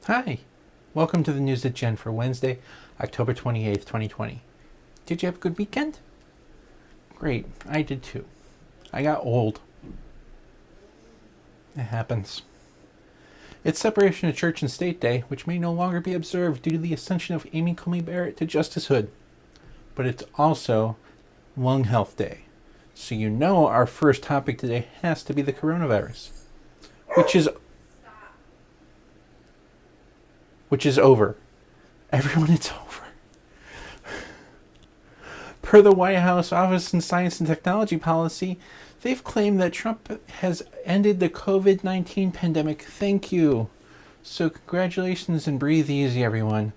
Hi, welcome to the News at Gen for Wednesday, October 28th, 2020. Did you have a good weekend? Great, I did too. I got old. It happens. It's Separation of Church and State Day, which may no longer be observed due to the ascension of Amy Coney Barrett to Justicehood. But it's also Lung Health Day. So you know our first topic today has to be the coronavirus, which is over. Everyone, it's over. Per the White House Office of Science and Technology policy, they've claimed that Trump has ended the COVID-19 pandemic. Thank you. So congratulations and breathe easy, everyone.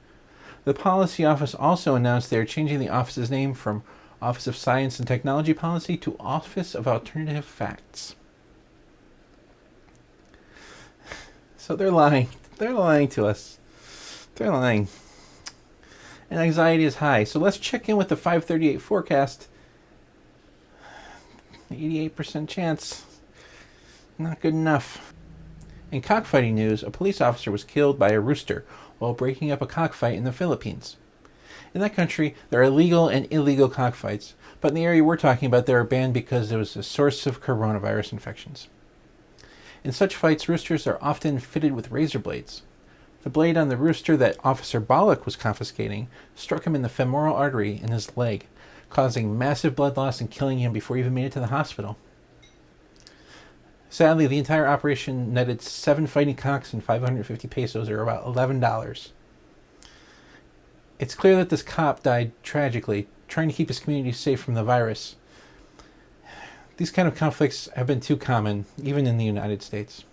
The policy office also announced they are changing the office's name from Office of Science and Technology Policy to Office of Alternative Facts. So they're lying. They're lying to us. They're lying. And anxiety is high. So let's check in with the 538 forecast. 88% chance. Not good enough. In cockfighting news, a police officer was killed by a rooster while breaking up a cockfight in the Philippines. In that country, there are legal and illegal cockfights, but in the area we're talking about, they are banned because it was a source of coronavirus infections. In such fights, roosters are often fitted with razor blades. The blade on the rooster that Officer Bollock was confiscating struck him in the femoral artery in his leg, causing massive blood loss and killing him before he even made it to the hospital. Sadly, the entire operation netted 7 fighting cocks and 550 pesos, or about $11. It's clear that this cop died tragically, trying to keep his community safe from the virus. These kind of conflicts have been too common, even in the United States.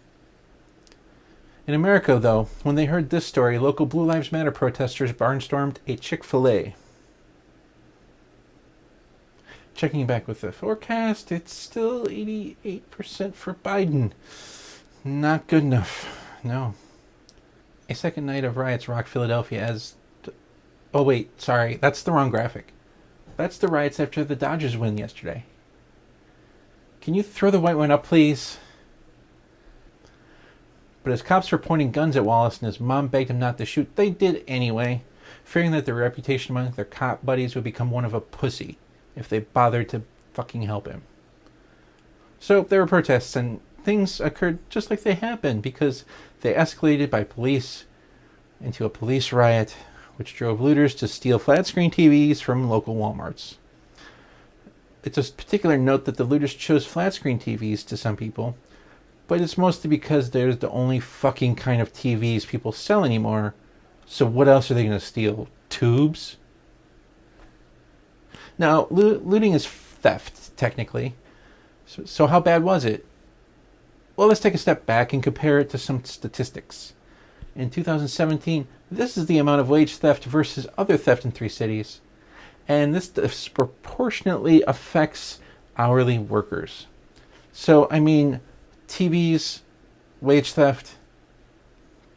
In America, though, when they heard this story, local Blue Lives Matter protesters barnstormed a Chick-fil-A. Checking back with the forecast, it's still 88% for Biden. Not good enough. No. A second night of riots rocked Philadelphia as... Oh wait, sorry, that's the wrong graphic. That's the riots after the Dodgers win yesterday. Can you throw the white one up, please? But as cops were pointing guns at Wallace and his mom begged him not to shoot, they did anyway, fearing that their reputation among their cop buddies would become one of a pussy if they bothered to fucking help him. So there were protests, and things occurred just like they happened, because they escalated by police into a police riot, which drove looters to steal flat-screen TVs from local Walmarts. It's a particular note that the looters chose flat-screen TVs to some people, but it's mostly because they're the only fucking kind of TVs people sell anymore. So what else are they going to steal? Tubes? Now, looting is theft, technically. So how bad was it? Well, let's take a step back and compare it to some statistics. In 2017, this is the amount of wage theft versus other theft in 3 cities. And this disproportionately affects hourly workers. So, I mean, TVs, wage theft,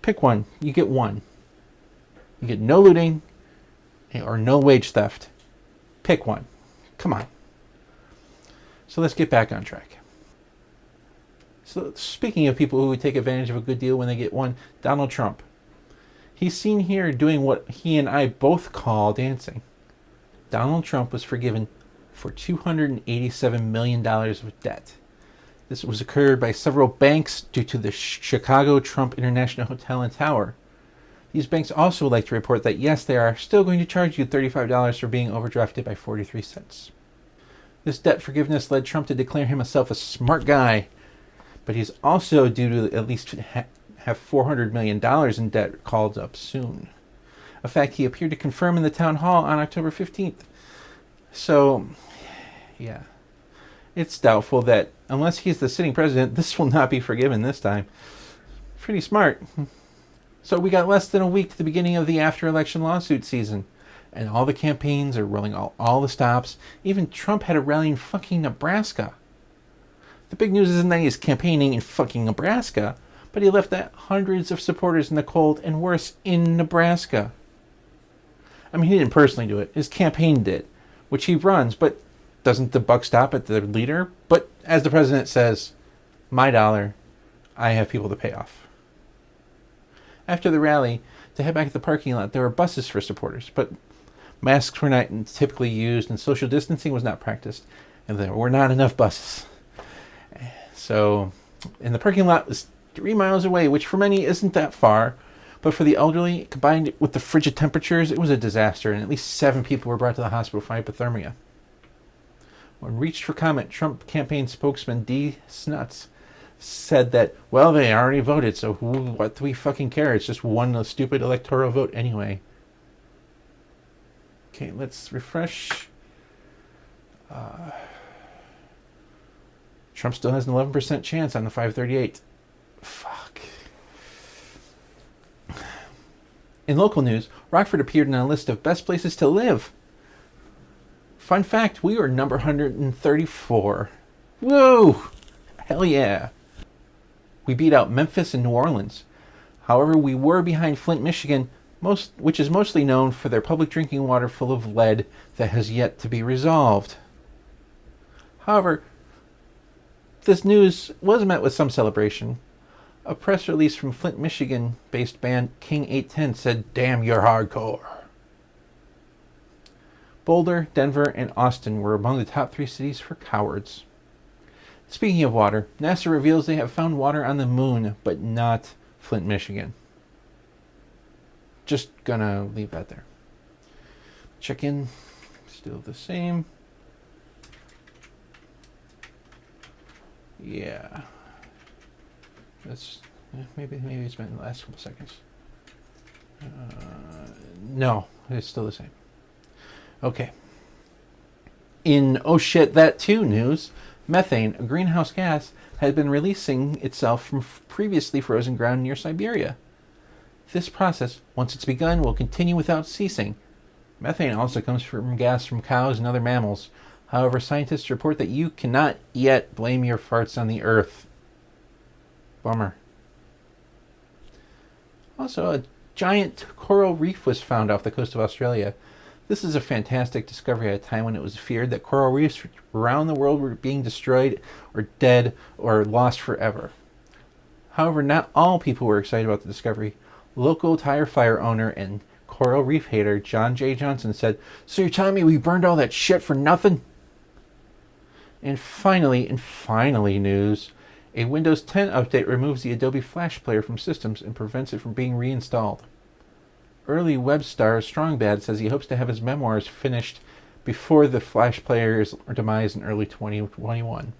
pick one. You get one. You get no looting or no wage theft. Pick one. Come on. So let's get back on track. So speaking of people who would take advantage of a good deal when they get one, Donald Trump. He's seen here doing what he and I both call dancing. Donald Trump was forgiven for $287 million of debt. This was occurred by several banks due to the Chicago Trump International Hotel and Tower. These banks also would like to report that yes, they are still going to charge you $35 for being overdrafted by 43 cents. This debt forgiveness led Trump to declare himself a smart guy, but he's also due to at least have $400 million in debt called up soon. A fact he appeared to confirm in the town hall on October 15th. So, yeah. It's doubtful that, unless he's the sitting president, this will not be forgiven this time. Pretty smart. So we got less than a week to the beginning of the after-election lawsuit season. And all the campaigns are rolling all the stops. Even Trump had a rally in fucking Nebraska. The big news isn't that he's campaigning in fucking Nebraska, but he left hundreds of supporters in the cold, and worse, in Nebraska. I mean, he didn't personally do it. His campaign did, which he runs, but doesn't the buck stop at the leader? But as the president says, my dollar, I have people to pay off. After the rally, to head back to the parking lot, there were buses for supporters, but masks were not typically used and social distancing was not practiced, and there were not enough buses. So, and the parking lot was 3 miles away, which for many isn't that far, but for the elderly, combined with the frigid temperatures, it was a disaster, and at least 7 people were brought to the hospital for hypothermia. When reached for comment, Trump campaign spokesman D. Snuts said that, well, they already voted, so what do we fucking care? It's just one stupid electoral vote anyway. Okay, let's refresh. Trump still has an 11% chance on the 538. Fuck. In local news, Rockford appeared on a list of best places to live. Fun fact, we were number 134. Woo! Hell yeah. We beat out Memphis and New Orleans. However, we were behind Flint, Michigan, which is mostly known for their public drinking water full of lead that has yet to be resolved. However, this news was met with some celebration. A press release from Flint, Michigan-based band King 810 said, "Damn, you're hardcore." Boulder, Denver, and Austin were among the top 3 cities for cowards. Speaking of water, NASA reveals they have found water on the moon, but not Flint, Michigan. Just gonna leave that there. Check in, still the same. Yeah. That's maybe it's been the last couple seconds. No, it's still the same. Okay. In oh shit that too news, methane, a greenhouse gas, had been releasing itself from previously frozen ground near Siberia. This process, once it's begun, will continue without ceasing. Methane also comes from gas from cows and other mammals. However, scientists report that you cannot yet blame your farts on the earth. Bummer. Also, a giant coral reef was found off the coast of Australia. This is a fantastic discovery at a time when it was feared that coral reefs around the world were being destroyed or dead or lost forever. However, not all people were excited about the discovery. Local tire fire owner and coral reef hater John J. Johnson said, "So you're telling me we burned all that shit for nothing?" And finally news, a Windows 10 update removes the Adobe Flash player from systems and prevents it from being reinstalled. Early web star Strongbad says he hopes to have his memoirs finished before the Flash player's demise in early 2021.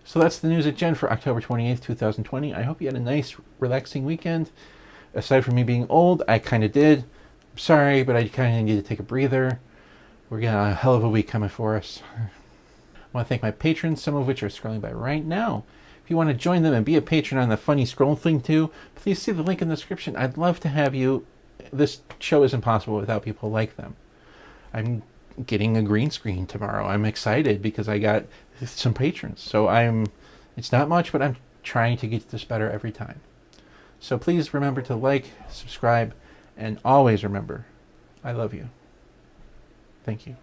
So that's the news at Gen for October 28th, 2020. I hope you had a nice, relaxing weekend. Aside from me being old, I kind of did. I'm sorry, but I kind of need to take a breather. We're got a hell of a week coming for us. I want to thank my patrons, some of which are scrolling by right now. If you want to join them and be a patron on the funny scroll thing too, please see the link in the description. I'd love to have you. This show isn't possible without people like them. I'm getting a green screen tomorrow. I'm excited because I got some patrons. So it's not much, but I'm trying to get this better every time. So please remember to like, subscribe, and always remember, I love you. Thank you.